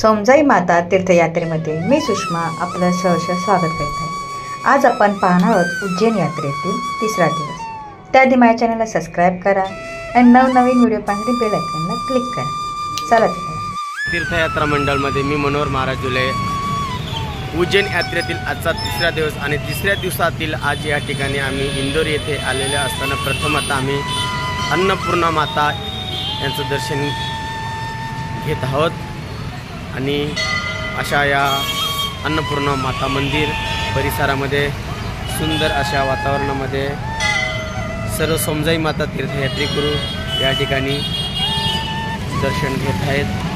सोमजाई माता तीर्थयात्रेमध्ये मी सुषमा आपलं सहर्ष स्वागत करीत आहे। आज आपण पाहणार आहोत उज्जैन यात्रेतील तिसरा दिवस। त्याआधी माझ्या चॅनलला सबस्क्राईब करा आणि नवनवीन व्हिडिओ पाहण्यासाठी बेल आयकॉनला क्लिक करा। चला तीर्थयात्रा मंडळमध्ये मी मनोहर महाराज जुले उज्जैन यात्रेतील आजचा तिसरा दिवस आणि तिसऱ्या दिवसातील आज या ठिकाणी आम्ही इंदोर येथे आलेले असताना प्रथम आता आम्ही अन्नपूर्णा माता यांचं दर्शन घेत आहोत आणि अशा या अन्नपूर्णा माता मंदिर परिसरामध्ये सुंदर अशा वातावरणामध्ये सर्व सोमजाई माता तीर्थयात्रेकरू या ठिकाणी दर्शन घेत आहेत।